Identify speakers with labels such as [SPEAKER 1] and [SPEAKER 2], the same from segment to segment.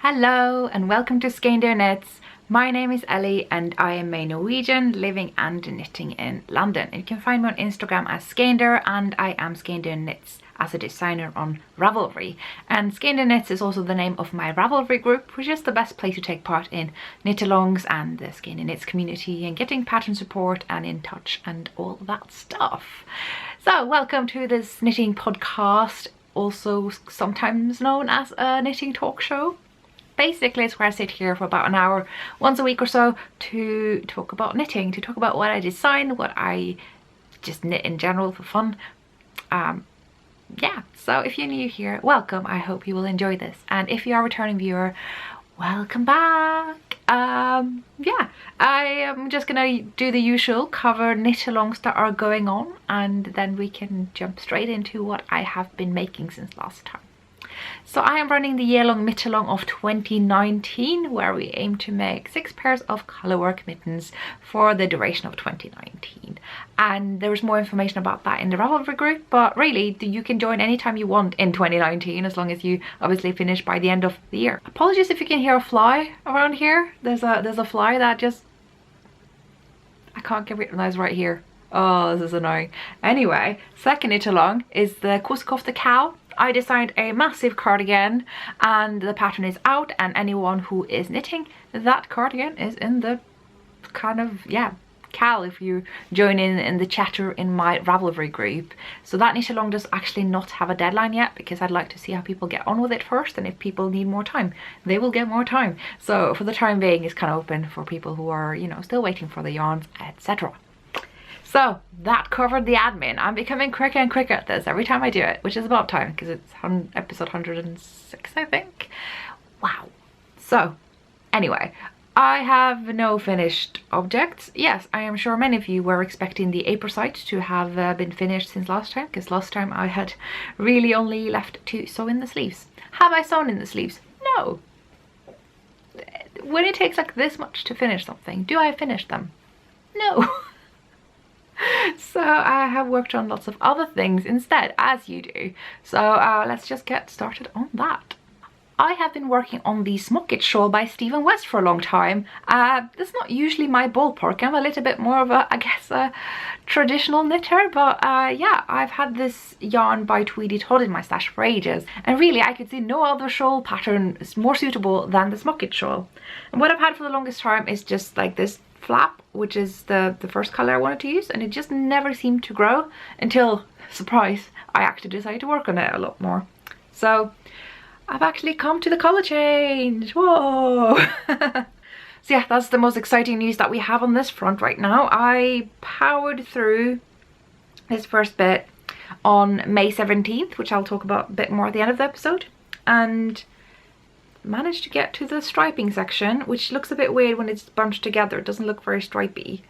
[SPEAKER 1] Hello and welcome to Skeindeer Knits. My name is Ellie and I am a Norwegian living and knitting in London. You can find me on Instagram as Skeindeer, and I am Skeindeer Knits as a designer on Ravelry. And Skeindeer Knits is also the name of my Ravelry group, which is the best place to take part in knit-alongs and the Skeindeer Knits community and getting pattern support and in touch and all that stuff. So welcome to this knitting podcast, also sometimes known as a knitting talk show. Basically, it's where I sit here for about an hour once a week or so to talk about knitting, to talk about what I design, what I just knit in general for fun. Yeah, so if you're new here, welcome. I hope you will enjoy this. And if you are a returning viewer, welcome back. Yeah, I am just gonna do the usual, cover knit-alongs that are going on, and then we can jump straight into what I have been making since last time. So I am running the year-long knit-along of 2019, where we aim to make 6 pairs of colorwork mittens for the duration of 2019. And there is more information about that in the Ravelry group, but really you can join anytime you want in 2019, as long as you obviously finish by the end of the year. Apologies if you can hear a fly around here. There's a fly that just, I can't get rid of those right here. Oh, this is annoying. Anyway, second knit-along is the Kosekofte cow. I designed a massive cardigan and the pattern is out, and anyone who is knitting that cardigan is in the kind of, yeah, Cal if you join in the chatter in my Ravelry group. So that knit along does actually not have a deadline yet, because I'd like to see how people get on with it first, and if people need more time, they will get more time. So for the time being, it's kind of open for people who are, you know, still waiting for the yarns, etc. So that covered the admin. I'm becoming quicker and quicker at this every time I do it, which is about time because it's episode 106, I think. Wow. So anyway, I have no finished objects. Yes, I am sure many of you were expecting the apron site to have been finished since last time, because last time I had really only left to sew in the sleeves. Have I sewn in the sleeves? No. When it takes like this much to finish something, do I finish them? No. So I have worked on lots of other things instead, as you do. So let's just get started on that. I have been working on the Smocket shawl by Stephen West for a long time. It's not usually my ballpark. I'm a little bit more of a, I guess, a traditional knitter, but yeah, I've had this yarn by Tweedy Todd in my stash for ages, and really I could see no other shawl pattern is more suitable than the Smocket shawl. And what I've had for the longest time is just like this flap, which is the first color I wanted to use, and it just never seemed to grow until, surprise, I actually decided to work on it a lot more. So I've actually come to the color change. Whoa. So yeah, that's the most exciting news that we have on this front right now. I powered through this first bit on May 17th, which I'll talk about a bit more at the end of the episode, and managed to get to the striping section, which looks a bit weird when it's bunched together. It doesn't look very stripy,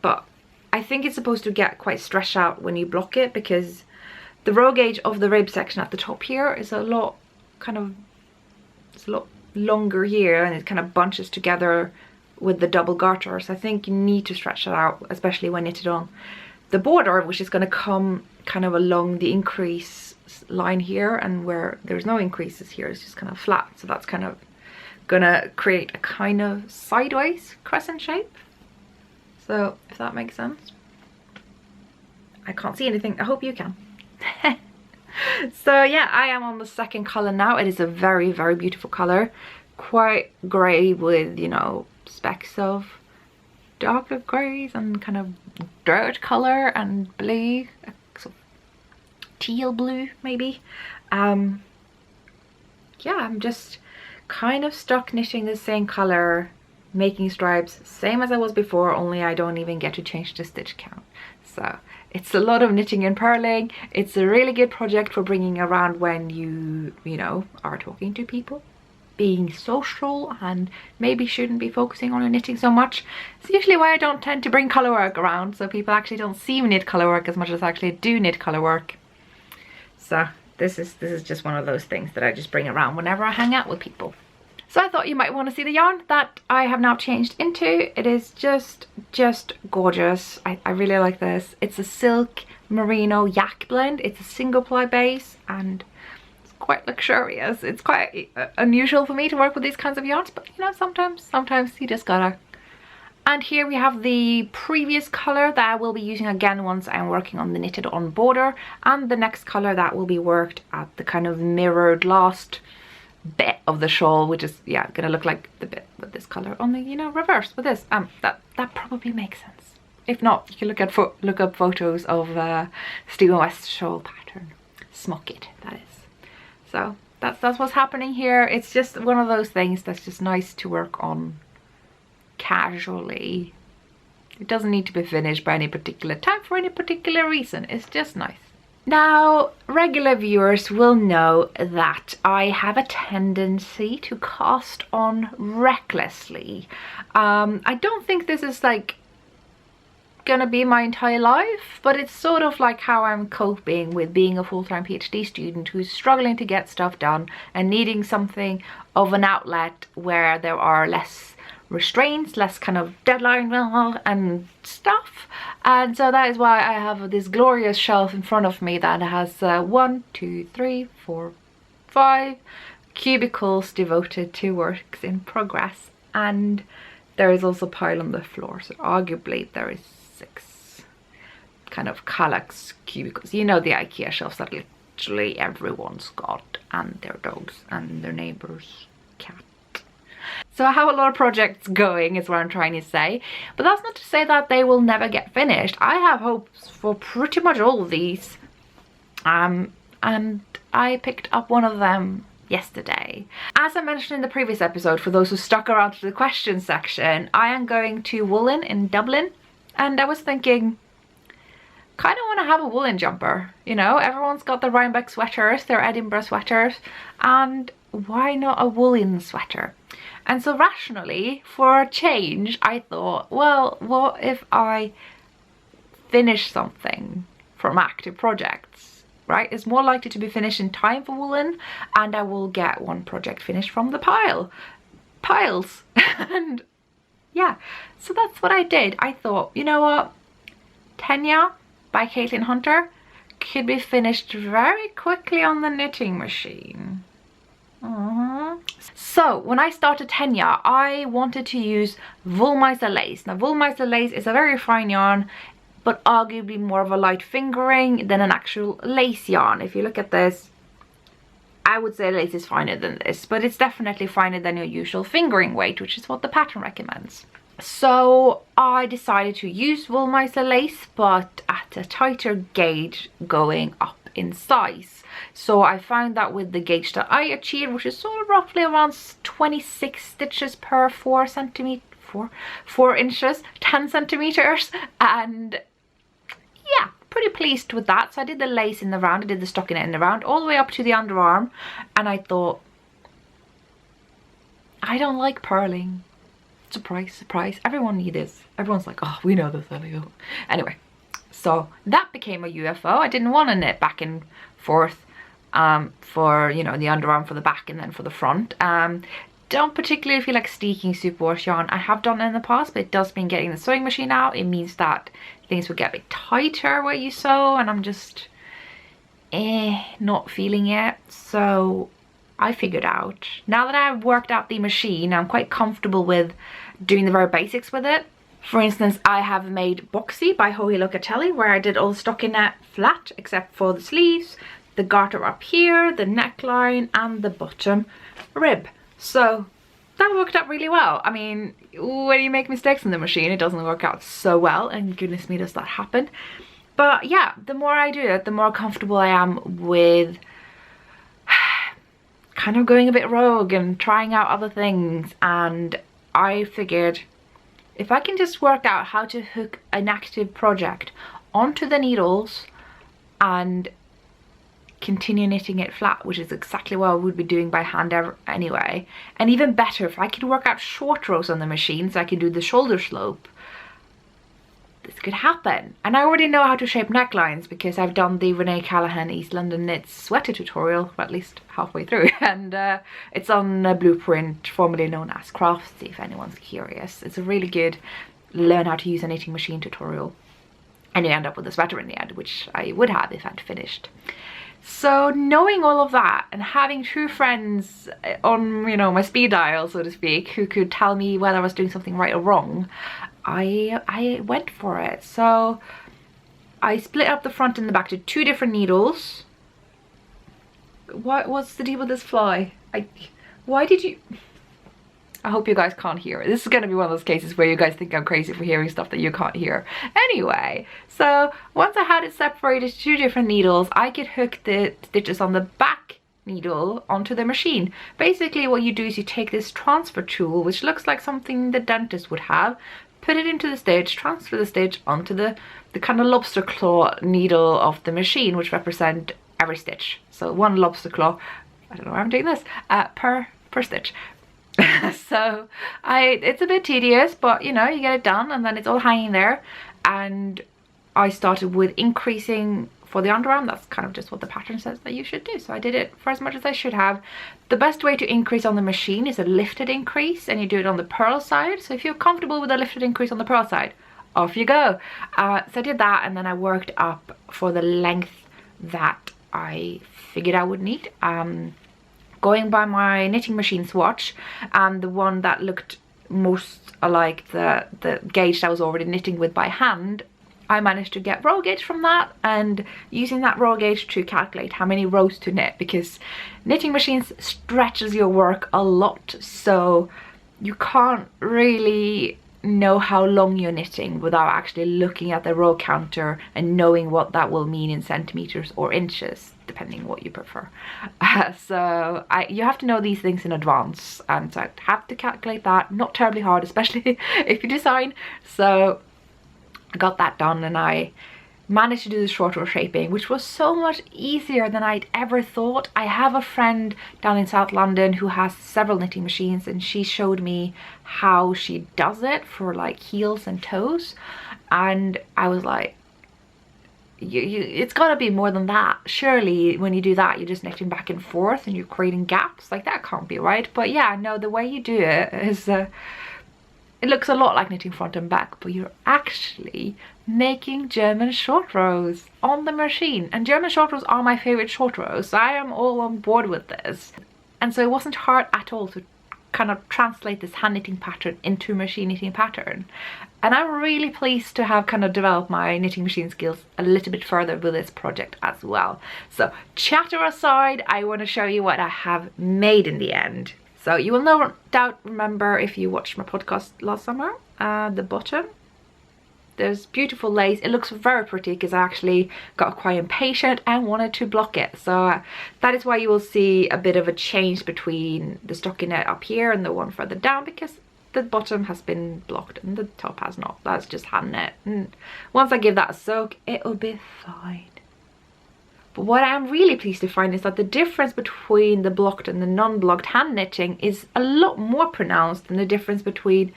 [SPEAKER 1] but I think it's supposed to get quite stretched out when you block it, because the row gauge of the rib section at the top here is a lot it's a lot longer here, and it kind of bunches together with the double garter. So I think you need to stretch it out, especially when knitted on the border, which is going to come kind of along the increase line here, and where there's no increases here, it's just kind of flat. So that's kind of gonna create a kind of sideways crescent shape. So if that makes sense. I can't see anything. I hope you can. So yeah, I am on the second color now. It is a very, very beautiful color, quite gray with, you know, specks of darker grays and kind of dirt color and blue, sort of teal blue maybe. Yeah, I'm just kind of stuck knitting the same color, making stripes same as I was before, only I don't even get to change the stitch count. So it's a lot of knitting and purling. It's a really good project for bringing around when you know, are talking to people, being social, and maybe shouldn't be focusing on your knitting so much. It's usually why I don't tend to bring color work around, so people actually don't see me knit color work as much as I actually do knit color work. So this is just one of those things that I just bring around whenever I hang out with people. So I thought you might want to see the yarn that I have now changed into. It is just gorgeous. I really like this. It's a silk merino yak blend. It's a single ply base and it's quite luxurious. It's quite unusual for me to work with these kinds of yarns, but you know, sometimes you just gotta. And here we have the previous color that I will be using again once I'm working on the knitted on border, and the next color that will be worked at the kind of mirrored last bit of the shawl, which is, yeah, gonna look like the bit with this color on the, you know, reverse with this. That probably makes sense. If not, you can look up photos of Stephen West shawl pattern. Smock it, that is. So that's what's happening here. It's just one of those things that's just nice to work on casually. It doesn't need to be finished by any particular time for any particular reason. It's just nice. Now, regular viewers will know that I have a tendency to cast on recklessly. I don't think this is like gonna be my entire life, but it's sort of like how I'm coping with being a full-time PhD student who's struggling to get stuff done and needing something of an outlet where there are less restraints, less kind of deadline and stuff. And so that is why I have this glorious shelf in front of me that has 1, 2, 3, 4, 5 cubicles devoted to works in progress, and there is also a pile on the floor, so arguably there is 6 kind of Kallax cubicles. You know, the IKEA shelves that literally everyone's got, and their dogs and their neighbor's cat. So I have a lot of projects going, is what I'm trying to say. But that's not to say that they will never get finished. I have hopes for pretty much all of these. And I picked up one of them yesterday. As I mentioned in the previous episode, for those who stuck around to the questions section, I am going to Woolen in Dublin. And I was thinking, kind of want to have a woolen jumper. You know, everyone's got their Rhinebeck sweaters, their Edinburgh sweaters. And why not a woolen sweater? And so rationally, for a change, I thought, well, what if I finish something from active projects, right? It's more likely to be finished in time for woolen, and I will get one project finished from the piles. And yeah, so that's what I did. I thought, you know what? Tenya by Caitlin Hunter could be finished very quickly on the knitting machine. So when I started Tenya, I wanted to use Wollmeister lace. Now Wollmeister lace is a very fine yarn, but arguably more of a light fingering than an actual lace yarn. If you look at this, I would say lace is finer than this, but it's definitely finer than your usual fingering weight, which is what the pattern recommends. So I decided to use Wollmeister lace, but at a tighter gauge going up in size. So I found that with the gauge that I achieved, which is sort of roughly around 26 stitches per 4 inches, 10 centimeters, and yeah, pretty pleased with that. So I did the lace in the round, I did the stockinette in the round, all the way up to the underarm, and I thought, I don't like purling. Surprise, surprise, everyone knew this. Everyone's like, oh, we know this, Elio. Anyway, so that became a UFO. I didn't want to knit back and forth for, you know, the underarm for the back and then for the front. Don't particularly feel like steeking superwash yarn. I have done it in the past, but it does mean getting the sewing machine out. It means that things will get a bit tighter where you sew, and I'm just not feeling it. So I figured out, now that I've worked out the machine, I'm quite comfortable with doing the very basics with it. For instance, I have made Boxy by Joey Locatelli, where I did all the stockinette flat except for the sleeves, the garter up here, the neckline, and the bottom rib. So that worked out really well. I mean, when you make mistakes in the machine, it doesn't work out so well, and goodness me, does that happen. But yeah, the more I do it, the more comfortable I am with kind of going a bit rogue and trying out other things. And I figured, if I can just work out how to hook an active project onto the needles and continue knitting it flat, which is exactly what I would be doing by hand anyway, and even better, if I could work out short rows on the machine so I can do the shoulder slope, this could happen. And I already know how to shape necklines because I've done the Renee Callahan East London Knits sweater tutorial, or at least halfway through, and it's on a Blueprint, formerly known as Craftsy, if anyone's curious. It's a really good learn how to use a knitting machine tutorial, and you end up with a sweater in the end, which I would have if I'd finished. So knowing all of that and having true friends on, you know, my speed dial, so to speak, who could tell me whether I was doing something right or wrong, I went for it. So I split up the front and the back to 2 different needles. What's the deal with this fly? Why did you... I hope you guys can't hear it. This is going to be one of those cases where you guys think I'm crazy for hearing stuff that you can't hear. Anyway, so once I had it separated to 2 different needles, I could hook the stitches on the back needle onto the machine. Basically what you do is you take this transfer tool, which looks like something the dentist would have, put it into the stitch, transfer the stitch onto the kind of lobster claw needle of the machine, which represent every stitch. So 1 lobster claw, I don't know why I'm doing this, per stitch. So it's a bit tedious, but you know, you get it done and then it's all hanging there. And I started with increasing for the underarm. That's kind of just what the pattern says that you should do, so I did it for as much as I should have. The best way to increase on the machine is a lifted increase, and you do it on the purl side. So if you're comfortable with a lifted increase on the purl side, off you go. So I did that, and then I worked up for the length that I figured I would need. Going by my knitting machine swatch, and the one that looked most like the gauge that I was already knitting with by hand, I managed to get row gauge from that, and using that row gauge to calculate how many rows to knit, because knitting machines stretches your work a lot, so you can't really know how long you're knitting without actually looking at the row counter and knowing what that will mean in centimeters or inches, depending what you prefer. So you have to know these things in advance, and so I have to calculate that. Not terribly hard, especially if you design. So I got that done, and I managed to do the short row shaping, which was so much easier than I'd ever thought. I have a friend down in South London who has several knitting machines, and she showed me how she does it for like heels and toes, and I was like, it's gotta be more than that. Surely when you do that, you're just knitting back and forth and you're creating gaps. Like, that can't be right. But yeah, no, the way you do it is it looks a lot like knitting front and back, but you're actually making German short rows on the machine. And German short rows are my favorite short rows, so I am all on board with this. And so it wasn't hard at all to kind of translate this hand knitting pattern into machine knitting pattern. And I'm really pleased to have kind of developed my knitting machine skills a little bit further with this project as well. So chatter aside, I want to show you what I have made in the end. So you will no doubt remember, if you watched my podcast last summer, the bottom. There's beautiful lace. It looks very pretty because I actually got quite impatient and wanted to block it. So that is why you will see a bit of a change between the stockinette up here and the one further down, because the bottom has been blocked and the top has not. That's just hand knit. And once I give that a soak, it'll be fine. But what I'm really pleased to find is that the difference between the blocked and the non-blocked hand knitting is a lot more pronounced than the difference between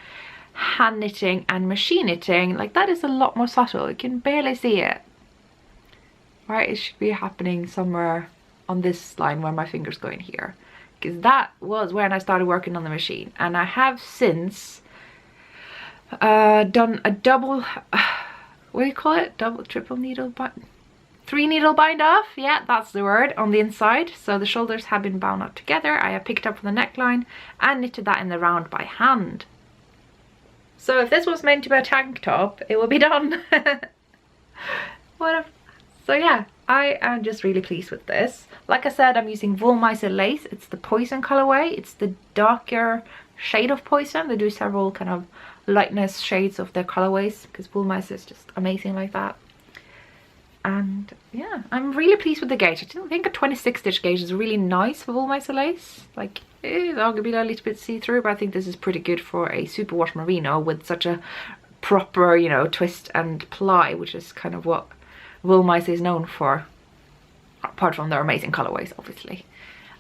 [SPEAKER 1] hand knitting and machine knitting. Like, that is a lot more subtle. You can barely see it. Right, it should be happening somewhere on this line where my finger's going here, because that was when I started working on the machine. And I have since done a double, what do you call it? Double, triple needle bind? 3 needle bind off, yeah, that's the word, on the inside. So the shoulders have been bound up together. I have picked up from the neckline and knitted that in the round by hand. So if this was meant to be a tank top, it will be done. So yeah, I am just really pleased with this. Like I said, I'm using Wollmeise lace. It's the Poison colorway. It's the darker shade of Poison. They do several kind of lightness shades of their colorways, because Wollmeise is just amazing like that. And yeah, I'm really pleased with the gauge. I think a 26 stitch gauge is really nice for Wollmeise lace. Like, it's arguably a little bit see-through, but I think this is pretty good for a superwash merino with such a proper, you know, twist and ply, which is kind of what Wollmeise is known for, apart from their amazing colorways, obviously.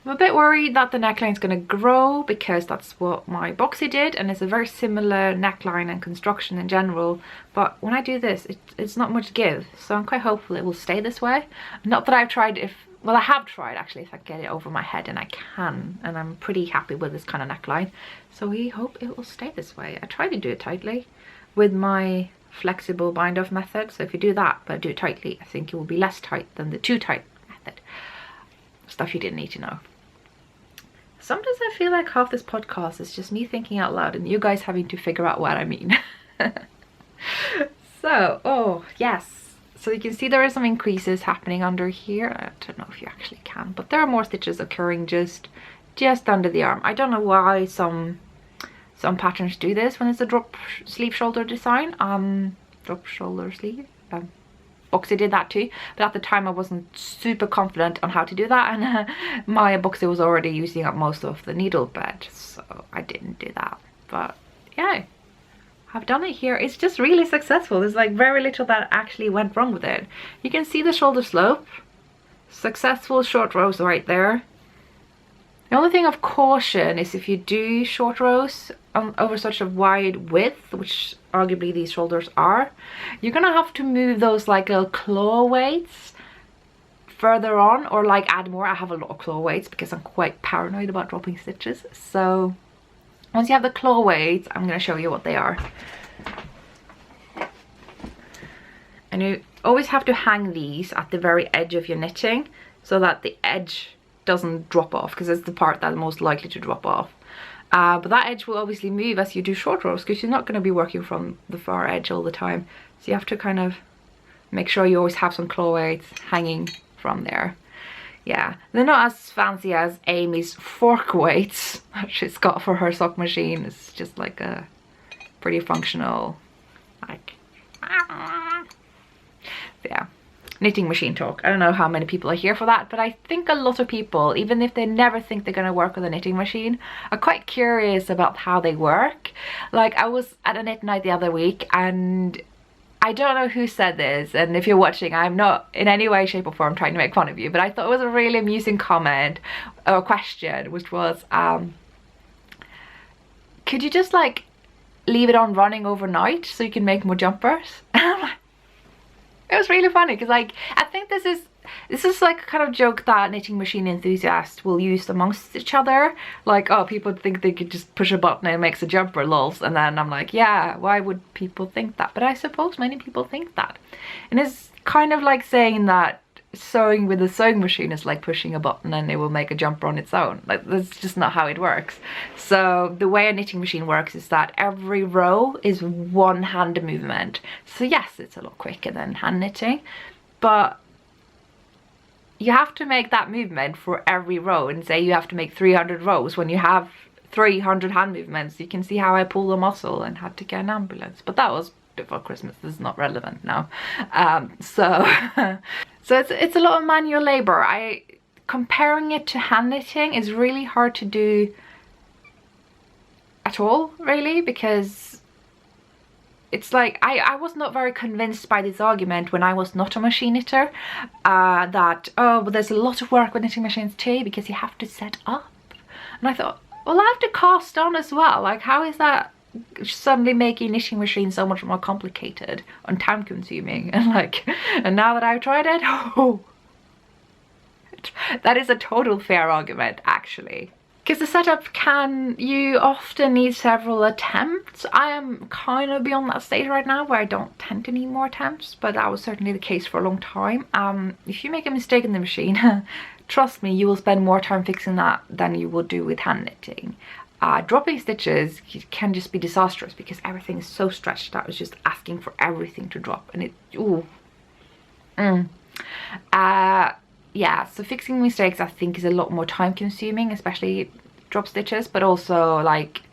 [SPEAKER 1] I'm a bit worried that the neckline is going to grow, because that's what my boxy did, and it's a very similar neckline and construction in general. But when I do this, it's not much give, so I'm quite hopeful it will stay this way. Not that I've tried, well, I have tried actually, if I get it over my head, and I can, and I'm pretty happy with this kind of neckline. So we hope it will stay this way. I try to do it tightly with my flexible bind off method. So if you do that but do it tightly, I think it will be less tight than the too tight method. stuff you didn't need to know. Sometimes I feel like half this podcast is just me thinking out loud and you guys having to figure out what I mean. So, oh yes, so you can see there are some increases happening under here. I don't know if you actually can, but there are more stitches occurring just under the arm. I don't know why some patterns do this when it's a drop sleeve shoulder design. Drop shoulder sleeve. Boxy did that too, but at the time I wasn't super confident on how to do that, and my Boxy was already using up most of the needle bed, so I didn't do that. But yeah, I've done it here. It's just really successful. There's like very little that actually went wrong with it. You can see the shoulder slope, successful short rows right there. The only thing of caution is if you do short rows over such a wide width, which arguably these shoulders are, you're gonna have to move those like little claw weights further on, or like add more. I have a lot of claw weights because I'm quite paranoid about dropping stitches. So once you have the claw weights, I'm gonna show you what they are. And you always have to hang these at the very edge of your knitting so that the edge doesn't drop off, because it's the part that's most likely to drop off. But that edge will obviously move as you do short rows, because you're not going to be working from the far edge all the time. So you have to kind of make sure you always have some claw weights hanging from there. Yeah, they're not as fancy as Amy's fork weights that she's got for her sock machine. It's just like a pretty functional, like, yeah. Knitting machine talk. I don't know how many people are here for that, but I think a lot of people, even if they never think they're going to work with a knitting machine, are quite curious about how they work. Like, I was at a knit night the other week, and I don't know who said this, and if you're watching, I'm not in any way, shape or form trying to make fun of you, but I thought it was a really amusing comment or question, which was, could you just like leave it on running overnight so you can make more jumpers? And I'm like, it was really funny, because like, I think this is like a kind of joke that knitting machine enthusiasts will use amongst each other. Like, oh, people think they could just push a button and it makes a jumper, lols. And then I'm like, yeah, why would people think that? But I suppose many people think that. And it's kind of like saying that sewing with a sewing machine is like pushing a button and it will make a jumper on its own. Like, that's just not how it works. So the way a knitting machine works is that every row is one hand movement. So yes, it's a lot quicker than hand knitting, but you have to make that movement for every row, and say you have to make 300 rows. When you have 300 hand movements, you can see how I pulled a muscle and had to get an ambulance. But that was before Christmas. This is not relevant now. So it's a lot of manual labor. Comparing it to hand knitting is really hard to do at all, really, because it's like, I was not very convinced by this argument when I was not a machine knitter, that, oh, but there's a lot of work with knitting machines too, because you have to set up. And I thought, well, I have to cast on as well. Like, how is that suddenly making knitting machine so much more complicated and time consuming? And like, and now that I've tried it, oh, that is a total fair argument, actually. Because the setup you often need several attempts. I am kind of beyond that stage right now where I don't tend to need more attempts, but that was certainly the case for a long time. If you make a mistake in the machine, trust me, you will spend more time fixing that than you would do with hand knitting. Dropping stitches can just be disastrous because everything is so stretched out. It's just asking for everything to drop, and it, ooh. Yeah, so fixing mistakes I think is a lot more time consuming, especially drop stitches, but also like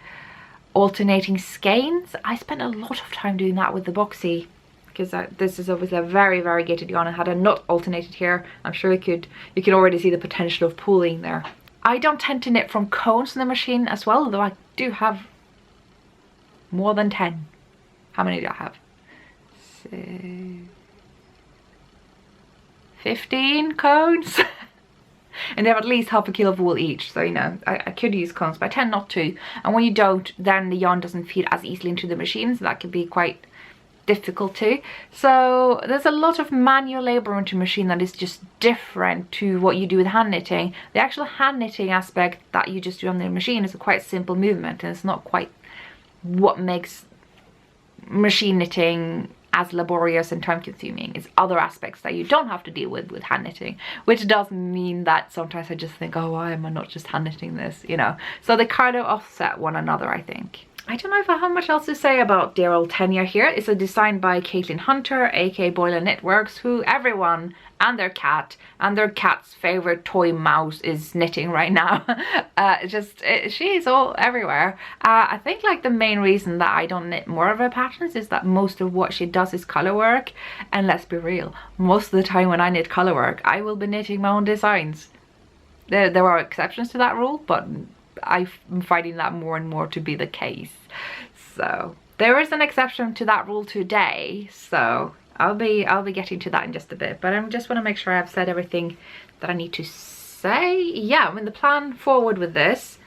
[SPEAKER 1] alternating skeins. I spent a lot of time doing that with the Boxy, because this is obviously a very variegated yarn, and had I not alternated here, I'm sure you can already see the potential of pooling there. I don't tend to knit from cones in the machine as well, though I do have more than 10. How many do I have? 15 cones. And they have at least half a kilo of wool each, so you know, I could use cones, but I tend not to. And when you don't, then the yarn doesn't feed as easily into the machine, so that can be quite difficult too. So there's a lot of manual labor into machine that is just different to what you do with hand knitting. The actual hand knitting aspect that you just do on the machine is a quite simple movement, and it's not quite what makes machine knitting as laborious and time consuming. It's other aspects that you don't have to deal with hand knitting, which does mean that sometimes I just think, oh, why am I not just hand knitting this, you know? So they kind of offset one another, I think. I don't know if I have much else to say about dear old Tanya here. It's a design by Caitlin Hunter, aka Boiler Knitworks, who everyone and their cat's favorite toy mouse is knitting right now. She's all everywhere. I think like the main reason that I don't knit more of her patterns is that most of what she does is color work, and let's be real, most of the time when I knit color work I will be knitting my own designs. There are exceptions to that rule, but I'm finding that more and more to be the case. So there is an exception to that rule today, so I'll be getting to that in just a bit, but I just want to make sure I've said everything that I need to say. Yeah, I mean, the plan forward with this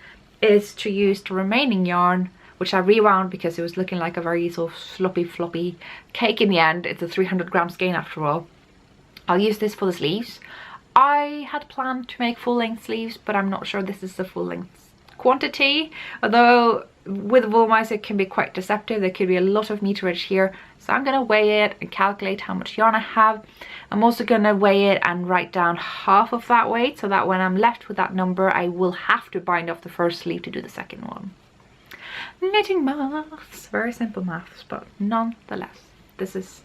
[SPEAKER 1] is to use the remaining yarn, which I rewound because it was looking like a very sort of sloppy floppy cake in the end. It's a 300-gram skein after all. I'll use this for the sleeves. I had planned to make full-length sleeves, but I'm not sure this is the full-length quantity, although with wool mice it can be quite deceptive. There could be a lot of meterage here, so I'm going to weigh it and calculate how much yarn I have. I'm also going to weigh it and write down half of that weight, so that when I'm left with that number I will have to bind off the first sleeve to do the second one. Knitting maths, very simple maths, but nonetheless this is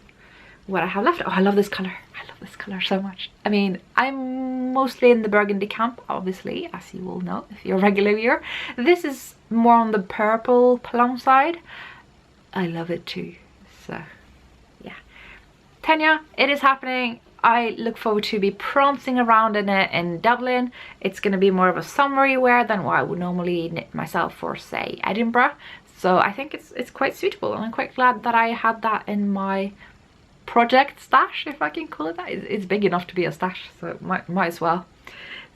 [SPEAKER 1] what I have left. Oh, I love this color. I love this color so much. I mean, I'm mostly in the burgundy camp, obviously, as you all know if you're a regular viewer. This is more on the purple plum side. I love it too. So yeah, Tanya, it is happening. I look forward to be prancing around in it in Dublin. It's going to be more of a summery wear than what I would normally knit myself for, say, Edinburgh. So I think it's quite suitable, and I'm quite glad that I had that in my project stash, if I can call it that. It's big enough to be a stash, so might as well.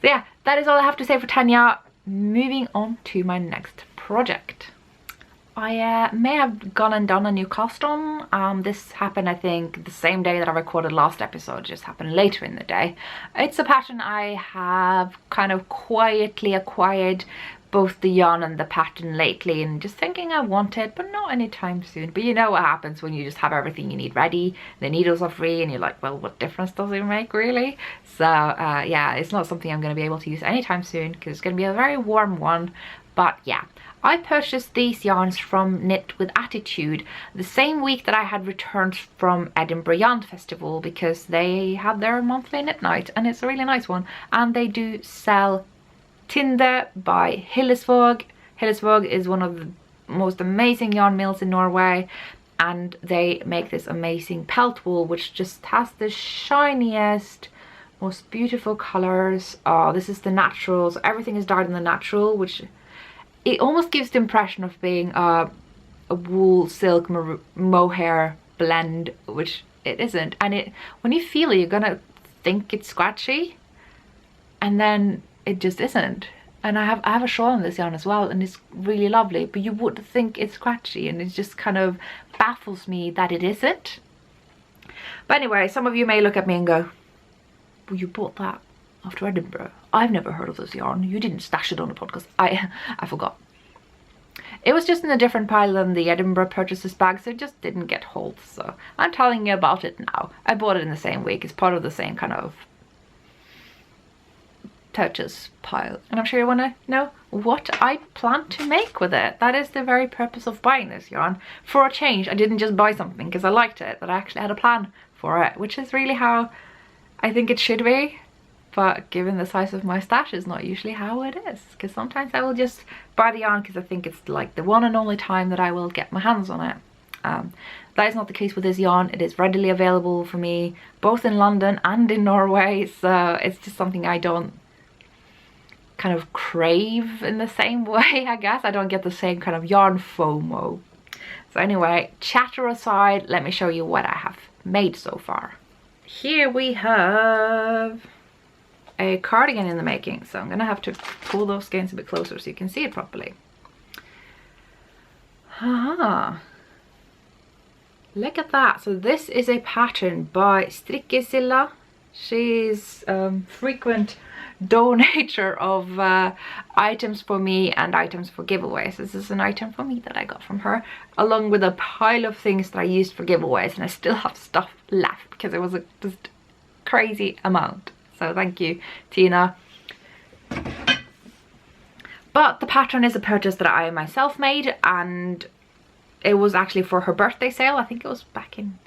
[SPEAKER 1] So yeah, that is all I have to say for Tanya. Moving on to my next project. I may have gone and done a new costume. This happened, I think, the same day that I recorded last episode. It just happened later in the day. It's a pattern I have kind of quietly acquired, both the yarn and the pattern lately, and just thinking I want it, but not anytime soon. But you know what happens when you just have everything you need ready, the needles are free, and you're like, well, what difference does it make, really? So yeah, it's not something I'm going to be able to use anytime soon, because it's going to be a very warm one. But yeah, I purchased these yarns from Knit with Attitude the same week that I had returned from Edinburgh Yarn Festival, because they had their monthly knit night, and it's a really nice one. And they do sell Tinde by Hillesvåg. Hillesvåg is one of the most amazing yarn mills in Norway, and they make this amazing pelt wool, which just has the shiniest, most beautiful colors. Oh, this is the natural, so everything is dyed in the natural, which it almost gives the impression of being a wool silk mohair blend, which it isn't. And when you feel it, you're gonna think it's scratchy, and then it just isn't. And I have a shawl on this yarn as well, and it's really lovely, but you would think it's scratchy, and it just kind of baffles me that it isn't. But anyway, some of you may look at me and go, well, you bought that after Edinburgh. I've never heard of this yarn. You didn't stash it on the podcast. I forgot. It was just in a different pile than the Edinburgh purchases bag, so it just didn't get hold. So I'm telling you about it now. I bought it in the same week. It's part of the same kind of purchase pile, and I'm sure you want to know what I plan to make with it. That is the very purpose of buying this yarn. For a change, I didn't just buy something because I liked it, but I actually had a plan for it, which is really how I think it should be. But given the size of my stash, is not usually how it is, because sometimes I will just buy the yarn because I think it's like the one and only time that I will get my hands on it. That is not the case with this yarn. It is readily available for me both in London and in Norway, so it's just something I don't kind of crave in the same way, I guess. I don't get the same kind of yarn FOMO. So anyway, chatter aside, let me show you what I have made so far. Here we have a cardigan in the making, so I'm gonna have to pull those skeins a bit closer so you can see it properly. Look at that. So this is a pattern by Strikkesilla. She's frequent donator of items for me and items for giveaways. This is an item for me that I got from her, along with a pile of things that I used for giveaways, and I still have stuff left because it was a just crazy amount. So thank you, Tina. But the pattern is a purchase that I myself made, and it was actually for her birthday sale. I think it was back in,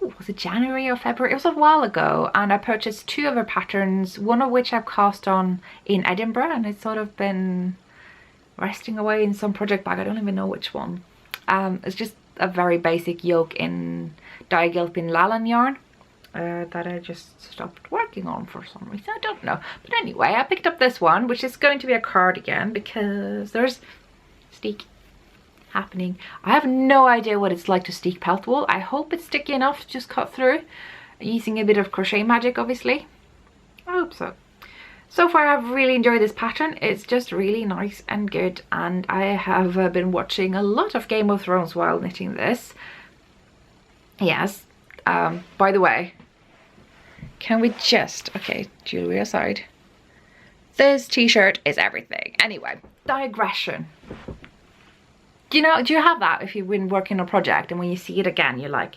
[SPEAKER 1] was it January or February? It was a while ago, and I purchased 2 of her patterns, one of which I've cast on in Edinburgh, and it's sort of been resting away in some project bag. I don't even know which one. It's just a very basic yoke in Diagilpin Lallan yarn that I just stopped working on for some reason. I don't know. But anyway, I picked up this one, which is going to be a cardigan because there's steek happening. I have no idea what it's like to steek pelt wool. I hope it's sticky enough to just cut through, using a bit of crochet magic, obviously. I hope so. So far I've really enjoyed this pattern. It's just really nice and good, and I have been watching a lot of Game of Thrones while knitting this. Yes, by the way, can we just, okay, jewelry aside, this t-shirt is everything. Anyway, digression. Do you have that if you've been working on a project and when you see it again, you're like,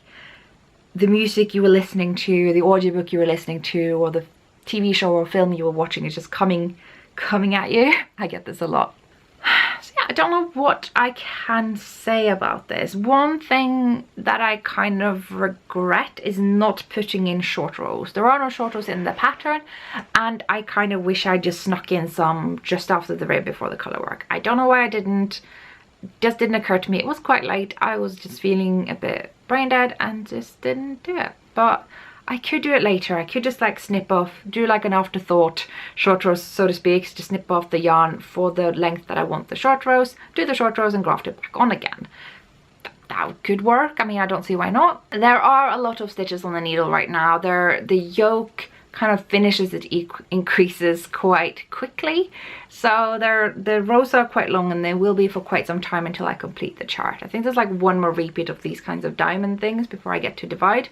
[SPEAKER 1] the music you were listening to, the audiobook you were listening to, or the TV show or film you were watching is just coming at you? I get this a lot. So yeah, I don't know what I can say about this. One thing that I kind of regret is not putting in short rows. There are no short rows in the pattern, and I kind of wish I just snuck in some just after the rib before the color work. I don't know why I didn't. Just didn't occur to me. It was quite late. I was just feeling a bit brain dead and just didn't do it. But I could do it later. I could just like snip off, do like an afterthought short rows, so to speak, to snip off the yarn for the length that I want the short rows, do the short rows and graft it back on again. That could work. I mean, I don't see why not. There are a lot of stitches on the needle right now. The yoke kind of finishes, it increases quite quickly, so the rows are quite long, and they will be for quite some time until I complete the chart. I think there's like one more repeat of these kinds of diamond things before I get to divide.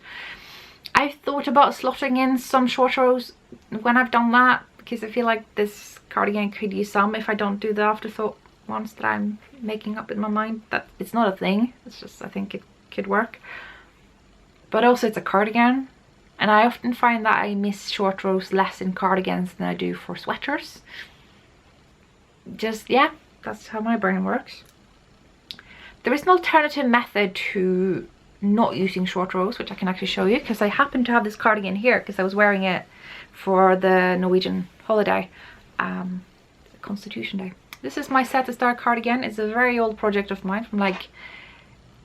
[SPEAKER 1] I've thought about slotting in some short rows when I've done that, because I feel like this cardigan could use some if I don't do the afterthought ones that I'm making up in my mind. That it's not a thing, it's just I think it could work. But also it's a cardigan, and I often find that I miss short rows less in cardigans than I do for sweaters. Just, yeah, that's how my brain works. There is an alternative method to not using short rows, which I can actually show you, because I happen to have this cardigan here because I was wearing it for the Norwegian holiday, Constitution Day. This is my A Star Cardigan. It's a very old project of mine from like,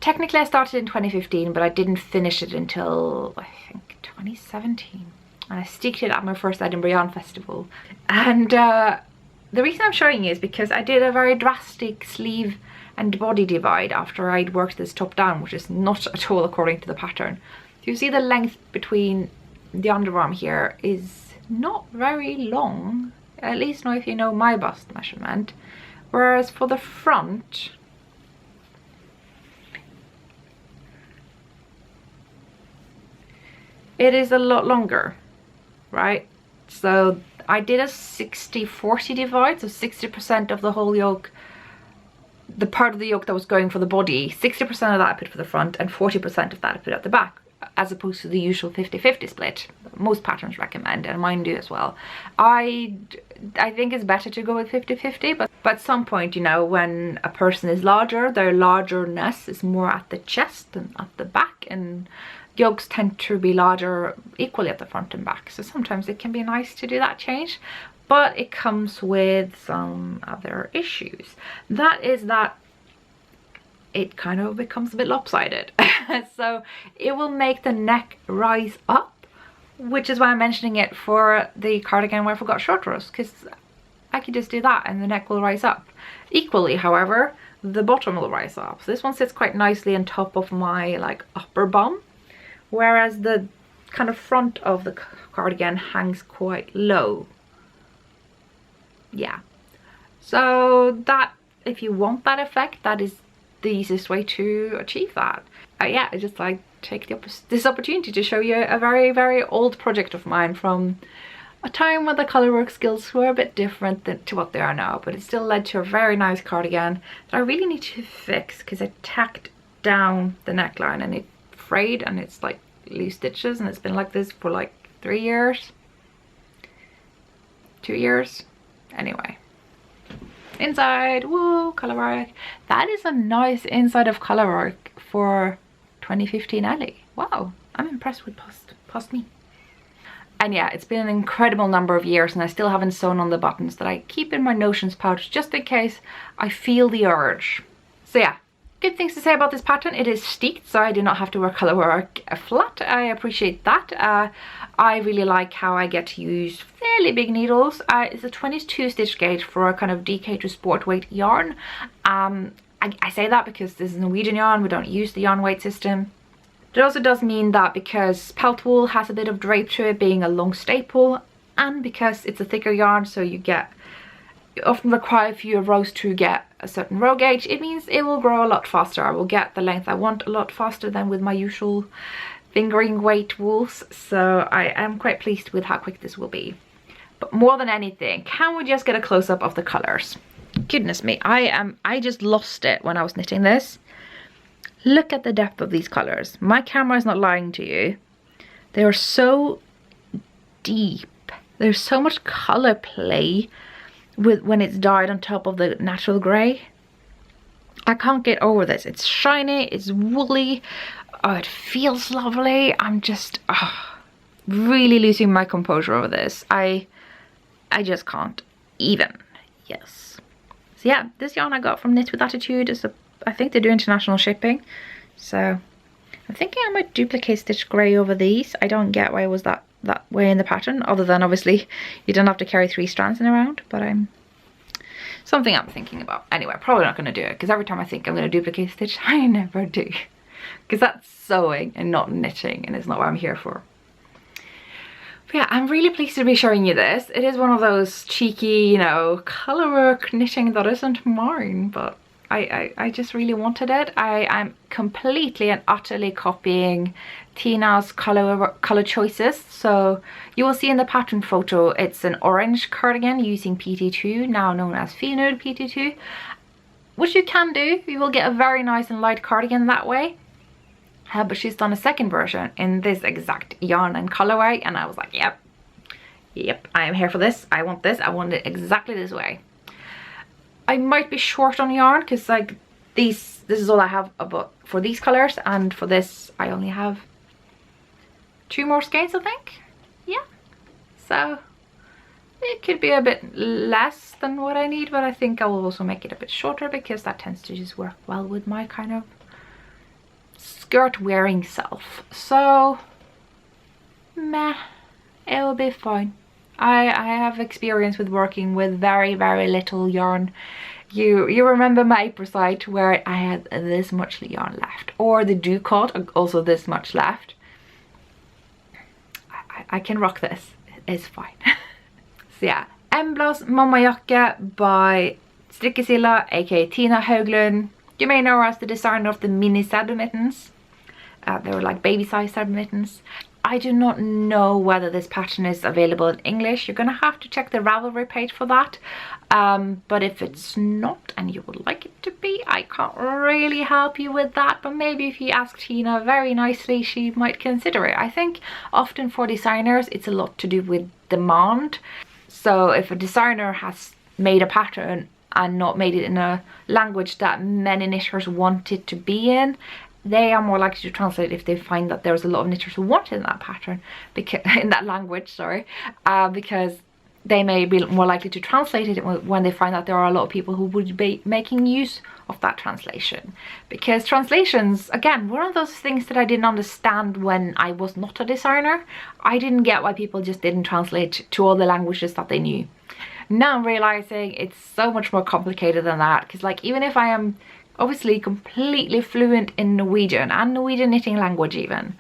[SPEAKER 1] technically I started in 2015, but I didn't finish it until I think 2017, and I sticked it at my first Edinburgh Yarn Festival. And the reason I'm showing you is because I did a very drastic sleeve and body divide after I'd worked this top down, which is not at all according to the pattern. So you see the length between the underarm here is not very long, at least not if you know my bust measurement, whereas for the front it is a lot longer, right? So I did a 60-40 divide, so 60% of the whole yoke, the part of the yoke that was going for the body, 60% of that I put for the front and 40% of that I put at the back, as opposed to the usual 50-50 split most patterns recommend, and mine do as well. I think it's better to go with 50-50, but at some point, you know, when a person is larger, their largerness is more at the chest than at the back, and yokes tend to be larger equally at the front and back, so sometimes it can be nice to do that change, but it comes with some other issues. That is that it kind of becomes a bit lopsided. So it will make the neck rise up, which is why I'm mentioning it for the cardigan where I forgot short rows, because I could just do that and the neck will rise up. Equally, however, the bottom will rise up. So this one sits quite nicely on top of my like upper bum, whereas the kind of front of the cardigan hangs quite low. Yeah, so that, if you want that effect, that is the easiest way to achieve that. Yeah, it's just like take this opportunity to show you a very old project of mine from a time when the colourwork skills were a bit different to what they are now, but it still led to a very nice cardigan that I really need to fix because I tacked down the neckline and it frayed and it's like loose stitches, and it's been like this for like 3 years, 2 years. Anyway, inside, woo, colourwork. That is a nice inside of colourwork for 2015 Ellie. Wow, I'm impressed with post me. And yeah, it's been an incredible number of years and I still haven't sewn on the buttons that I keep in my notions pouch just in case I feel the urge. So yeah, good things to say about this pattern. It is steeked, so I do not have to wear colourwork flat. I appreciate that. I really like how I get to use fairly big needles. It's a 22 stitch gauge for a kind of DK to sport weight yarn. I say that because this is Norwegian yarn. We don't use the yarn weight system. It also does mean that because pelt wool has a bit of drape to it, being a long staple, and because it's a thicker yarn, so you often require fewer rows to get a certain row gauge, it means it will grow a lot faster. I will get the length I want a lot faster than with my usual fingering weight wools, so I am quite pleased with how quick this will be. But more than anything, can we just get a close-up of the colours? Goodness me, I just lost it when I was knitting this. Look at the depth of these colours. My camera is not lying to you. They are so deep. There's so much colour play when it's dyed on top of the natural grey. I can't get over this. It's shiny, it's woolly, oh, it feels lovely. I'm just really losing my composure over this. I just can't even. Yes. So yeah, this yarn I got from Knit With Attitude is I think they do international shipping, so I'm thinking I might duplicate stitch grey over these. I don't get why it was that way in the pattern, other than obviously you don't have to carry 3 strands in around, but something I'm thinking about. Anyway, probably not going to do it because every time I think I'm going to duplicate stitch, I never do, because that's sewing and not knitting, and it's not what I'm here for. But yeah, I'm really pleased to be showing you this. It is one of those cheeky, you know, colourwork knitting that isn't mine, but I just really wanted it. I'm completely and utterly copying Tina's color choices. So you will see in the pattern photo, it's an orange cardigan using PT2, now known as Finude PT2, which you can do. You will get a very nice and light cardigan that way. But she's done a second version in this exact yarn and colorway, and I was like, yep, I am here for this. I want this. I want it exactly this way. I might be short on yarn because like this is all I have about for these colors, and for this I only have 2 more skeins, I think. Yeah, so it could be a bit less than what I need, but I think I will also make it a bit shorter because that tends to just work well with my kind of skirt wearing self. So meh, it will be fine. I have experience with working with very little yarn. You remember my April site where I had this much yarn left, or the Ducot, also this much left. I can rock this. It's fine. So yeah, Embla's Mammajakke by Strikkesilla, aka Tina Höglund. You may know her as the designer of the mini saddle mittens. They were like baby size saddle mittens. I do not know whether this pattern is available in English. You're gonna have to check the Ravelry page for that. But if it's not and you would like it to be, I can't really help you with that. But maybe if you ask Tina very nicely, she might consider it. I think often for designers, it's a lot to do with demand. So if a designer has made a pattern and not made it in a language that many knitters want it to be in, they are more likely to translate if they find that there's a lot of knitters who want it in that pattern, because in that language, sorry, because they may be more likely to translate it when they find that there are a lot of people who would be making use of that translation. Because translations, again, one of those things that I didn't understand when I was not a designer. I didn't get why people just didn't translate to all the languages that they knew. Now I'm realizing it's so much more complicated than that, because like even if I am obviously completely fluent in Norwegian and Norwegian knitting language even,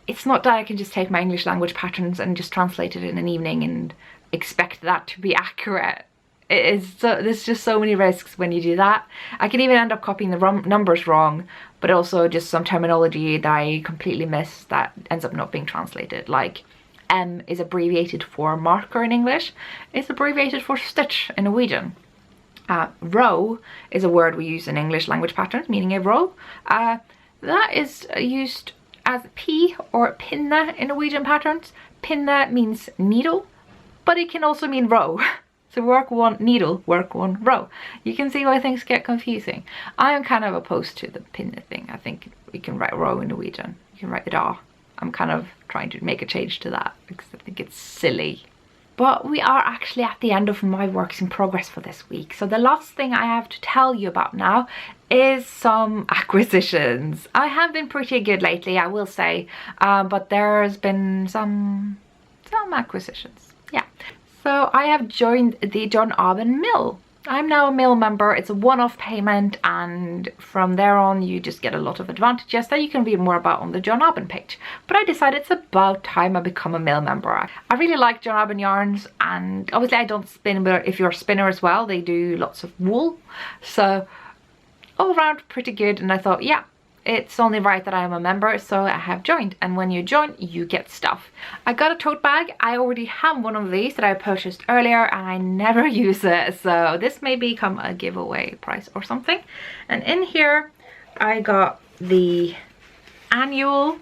[SPEAKER 1] it's not that I can just take my English language patterns and just translate it in an evening and expect that to be accurate. There's just so many risks when you do that. I can even end up copying the numbers wrong, but also just some terminology that I completely miss that ends up not being translated. Like M is abbreviated for marker in English. It's abbreviated for stitch in Norwegian. Row is a word we use in English language patterns, meaning a row. That is used as P or pinne in Norwegian patterns. Pinne means needle, but it can also mean row. So work one needle, work one row. You can see why things get confusing. I am kind of opposed to the pinne thing. I think we can write row in Norwegian. You can write it all. I'm kind of trying to make a change to that because I think it's silly. But we are actually at the end of my works in progress for this week. So the last thing I have to tell you about now is some acquisitions. I have been pretty good lately, I will say, but there's been some acquisitions. Yeah. So I have joined the John Aben Mill. I'm now a Mill member. It's a one-off payment, and from there on you just get a lot of advantages that you can read more about on the John Aben page. But I decided it's about time I become a Mill member. I really like John Aben yarns, and obviously I don't spin, but if you're a spinner as well, they do lots of wool. So all around pretty good, and I thought, yeah, it's only right that I am a member, so I have joined. And when you join, you get stuff. I got a tote bag. I already have one of these that I purchased earlier and I never use it, so this may become a giveaway prize or something. And in here I got the annual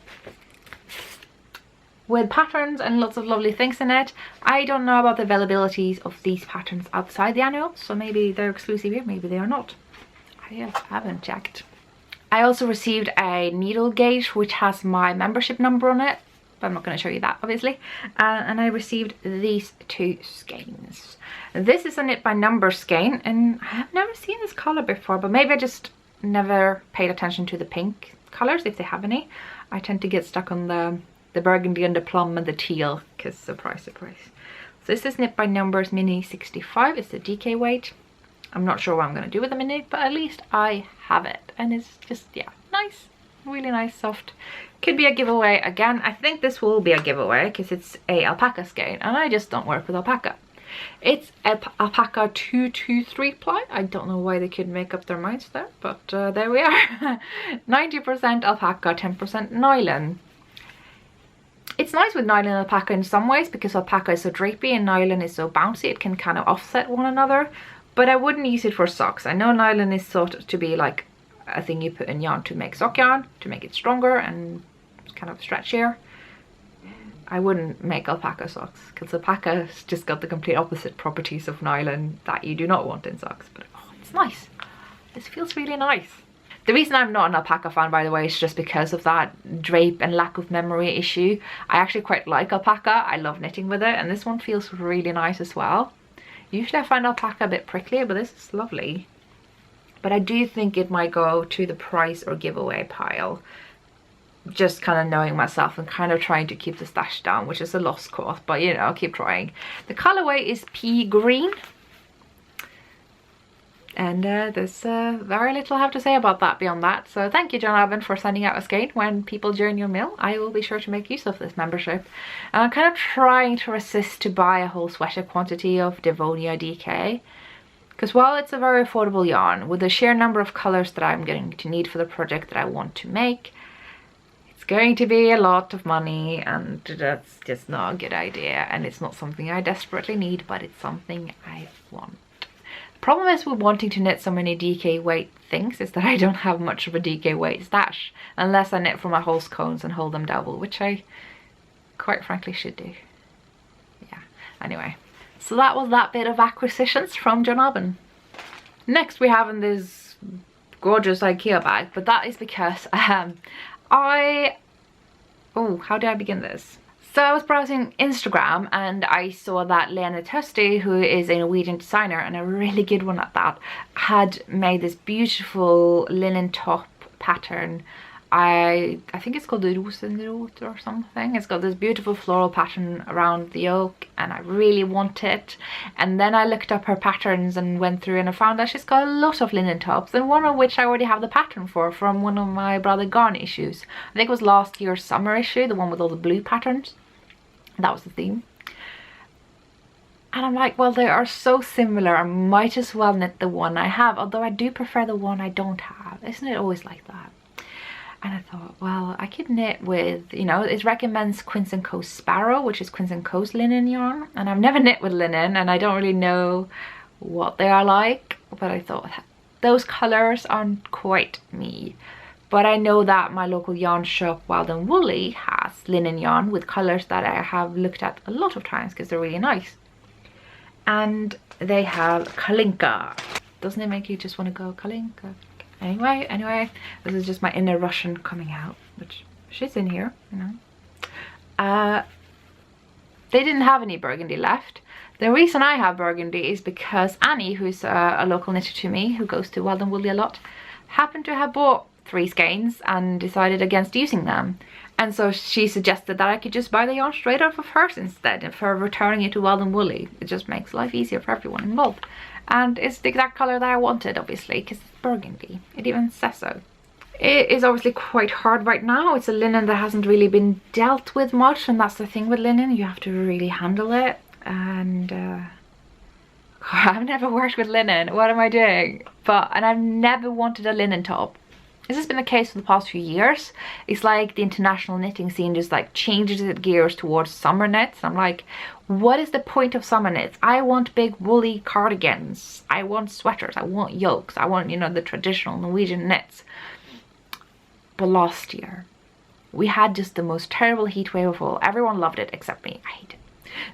[SPEAKER 1] with patterns and lots of lovely things in it. I don't know about the availabilities of these patterns outside the annual, so maybe they're exclusive here, maybe they are not. I haven't checked. I also received a needle gauge which has my membership number on it, but I'm not going to show you that obviously. And I received these two skeins. This is a knit by numbers skein, and I have never seen this color before, but maybe I just never paid attention to the pink colors, if they have any. I tend to get stuck on the burgundy and the plum and the teal, because surprise, surprise. So this is knit by numbers mini 65. It's the DK weight. I'm not sure what I'm going to do with the mini, but at least I have it. And it's just, yeah, nice. Really nice, soft. Could be a giveaway again. I think this will be a giveaway because it's a alpaca skein, and I just don't work with alpaca. It's alpaca 223 ply. I don't know why they could make up their minds there, but there we are. 90% alpaca, 10% nylon. It's nice with nylon and alpaca in some ways because alpaca is so drapey and nylon is so bouncy. It can kind of offset one another. But I wouldn't use it for socks. I know nylon is thought to be like a thing you put in yarn to make sock yarn, to make it stronger and kind of stretchier. I wouldn't make alpaca socks because alpaca's just got the complete opposite properties of nylon that you do not want in socks. But oh, it's nice. This feels really nice. The reason I'm not an alpaca fan, by the way, is just because of that drape and lack of memory issue. I actually quite like alpaca. I love knitting with it, and this one feels really nice as well. Usually I find alpaca a bit prickly, but this is lovely. But I do think it might go to the prize or giveaway pile. Just kind of knowing myself and kind of trying to keep the stash down, which is a lost cause, but you know, I'll keep trying. The colorway is pea green. And there's very little I have to say about that beyond that. So thank you, John Aben, for sending out a skein. When people join your mill, I will be sure to make use of this membership. And I'm kind of trying to resist to buy a whole sweater quantity of Devonia DK. Because while it's a very affordable yarn, with the sheer number of colours that I'm going to need for the project that I want to make, it's going to be a lot of money, and that's just not a good idea. And it's not something I desperately need, but it's something I want. Problem is with wanting to knit so many DK weight things is that I don't have much of a DK weight stash unless I knit from my whole scones and hold them double, which I quite frankly should do. Yeah, anyway, so that was that bit of acquisitions from John Aben. Next we have in this gorgeous IKEA bag, but that is because how do I begin this? So I was browsing Instagram and I saw that Lene Tøsti, who is a Norwegian designer and a really good one at that, had made this beautiful linen top pattern. I think it's called the Rosenrot or something. It's got this beautiful floral pattern around the yoke and I really want it. And then I looked up her patterns and went through and I found that she's got a lot of linen tops, and one of which I already have the pattern for from one of my Brother Garn issues. I think it was last year's summer issue, the one with all the blue patterns. That was the theme. And I'm like, well, they are so similar, I might as well knit the one I have, although I do prefer the one I don't have. Isn't it always like that? And I thought, well, I could knit with, you know, it recommends Quince & Co Sparrow, which is Quince & Co's linen yarn, and I've never knit with linen and I don't really know what they are like, but I thought those colours aren't quite me. But I know that my local yarn shop, Wild and Woolly, has linen yarn with colours that I have looked at a lot of times because they're really nice. And they have Kalinka. Doesn't it make you just want to go Kalinka? Anyway, this is just my inner Russian coming out, which she's in here, you know. They didn't have any burgundy left. The reason I have burgundy is because Annie, who's a local knitter to me, who goes to Wild and Woolly a lot, happened to have bought 3 skeins and decided against using them. And so she suggested that I could just buy the yarn straight off of hers instead for returning it to Wild and Woolly. It just makes life easier for everyone involved. And it's the exact colour that I wanted, obviously, because it's burgundy. It even says so. It is obviously quite hard right now. It's a linen that hasn't really been dealt with much, and that's the thing with linen. You have to really handle it. And I've never worked with linen. What am I doing? And I've never wanted a linen top. This has been the case for the past few years. It's like the international knitting scene just like changes its gears towards summer knits. I'm like, what is the point of summer knits? I want big woolly cardigans. I want sweaters. I want yokes. I want, you know, the traditional Norwegian knits. But last year, we had just the most terrible heat wave of all. Everyone loved it except me. I hate it.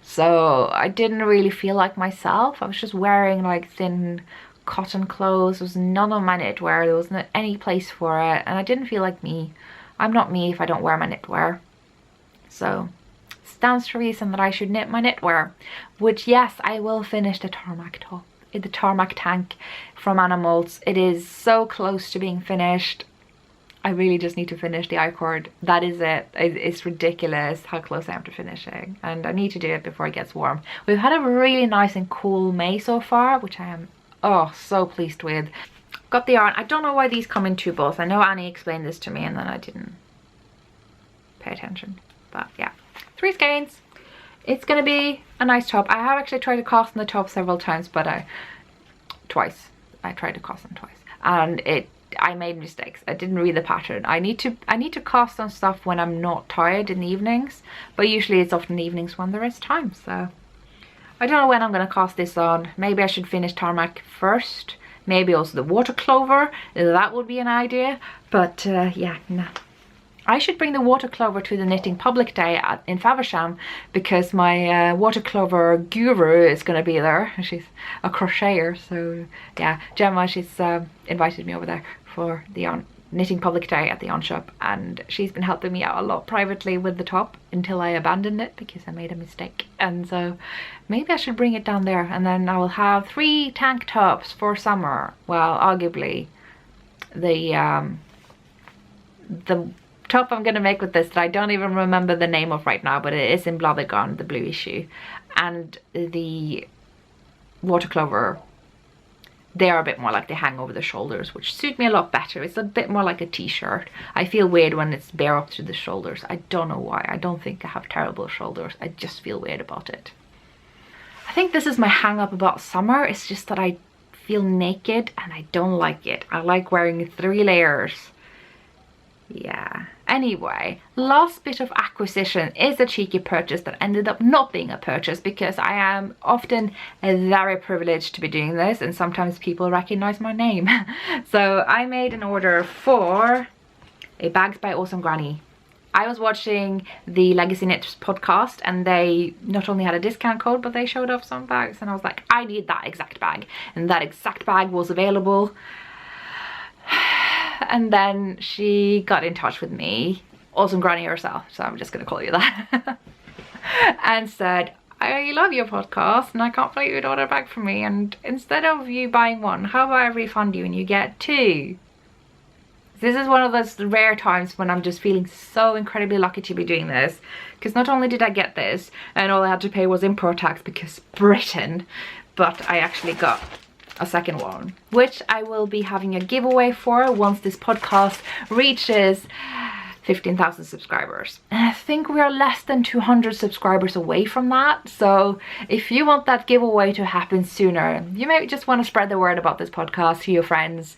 [SPEAKER 1] So I didn't really feel like myself. I was just wearing like thin cotton clothes. There was none of my knitwear. There wasn't any place for it, and I didn't feel like me. I'm not me if I don't wear my knitwear. So it stands to reason that I should knit my knitwear, which, yes, I will finish the tarmac top, the tarmac tank from Animals. It is so close to being finished. I really just need to finish the I-cord. That is it. It's ridiculous how close I am to finishing, and I need to do it before it gets warm. We've had a really nice and cool May so far, which I am so pleased with. Got the yarn. I don't know why these come in 2 balls. I know Annie explained this to me and then I didn't pay attention, but yeah, 3 skeins. It's gonna be a nice top. I have actually tried to cast on the top several times, but I tried to cast them twice, and I made mistakes. I didn't read the pattern. I need to cast on stuff when I'm not tired in the evenings, but usually it's often evenings when there is time. So I don't know when I'm going to cast this on. Maybe I should finish tarmac first. Maybe also the water clover. That would be an idea. But yeah, no. I should bring the water clover to the Knitting Public Day in Faversham, because my water clover guru is going to be there. She's a crocheter, so yeah, Gemma, she's invited me over there for the Knitting Public Day at the yarn shop, and she's been helping me out a lot privately with the top until I abandoned it because I made a mistake. And so maybe I should bring it down there, and then I will have 3 tank tops for summer. Well, arguably the top I'm going to make with this that I don't even remember the name of right now, but it is in Blathergone, the blue issue, and the water clover, they are a bit more like they hang over the shoulders, which suit me a lot better. It's a bit more like a t-shirt. I feel weird when it's bare up to the shoulders. I don't know why. I don't think I have terrible shoulders. I just feel weird about it. I think this is my hang up about summer. It's just that I feel naked and I don't like it. I like wearing 3 layers. Yeah. Anyway, last bit of acquisition is a cheeky purchase that ended up not being a purchase, because I am often very privileged to be doing this, and sometimes people recognize my name. So I made an order for a Bags by Awesome Granny. I was watching the Legacy Knits podcast, and they not only had a discount code, but they showed off some bags, and I was like, I need that exact bag, and that exact bag was available. And then she got in touch with me, Awesome Granny herself, so I'm just gonna call you that, and said, I love your podcast and I can't believe you'd order a bag from me, and instead of you buying 1, how about I refund you and you get 2? This is one of those rare times when I'm just feeling so incredibly lucky to be doing this, because not only did I get this and all I had to pay was import tax because Britain, but I actually got a second one, which I will be having a giveaway for once this podcast reaches 15,000 subscribers. And I think we are less than 200 subscribers away from that. So if you want that giveaway to happen sooner, you may just want to spread the word about this podcast to your friends.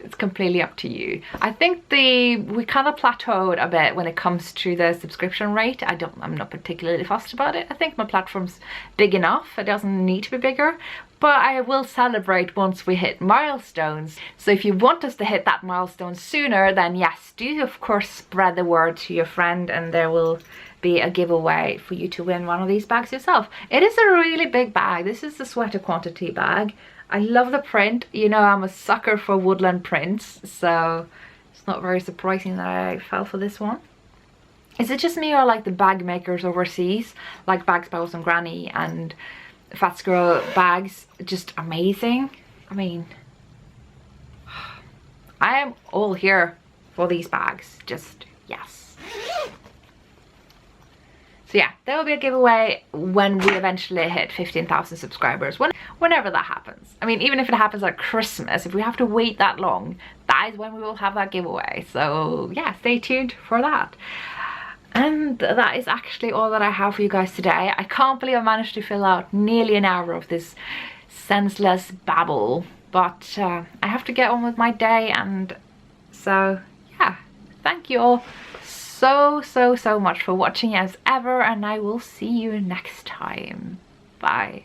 [SPEAKER 1] It's completely up to you. I think we kind of plateaued a bit when it comes to the subscription rate. I'm not particularly fussed about it. I think my platform's big enough. It doesn't need to be bigger. But I will celebrate once we hit milestones. So if you want us to hit that milestone sooner, then yes, do of course spread the word to your friend, and there will be a giveaway for you to win one of these bags yourself. It is a really big bag. This is the sweater quantity bag. I love the print. You know, I'm a sucker for woodland prints, so it's not very surprising that I fell for this one. Is it just me, or like the bag makers overseas, like Bags by Awesome Granny and Fat Squirrel bags, just amazing? I mean, I am all here for these bags, just yes. So yeah, there will be a giveaway when we eventually hit 15,000 subscribers, whenever that happens. I mean, even if it happens at Christmas, if we have to wait that long, that is when we will have that giveaway. So yeah, stay tuned for that. And that is actually all that I have for you guys today. I can't believe I managed to fill out nearly an hour of this senseless babble, but I have to get on with my day, and so yeah, thank you all so much for watching as ever, and I will see you next time. Bye.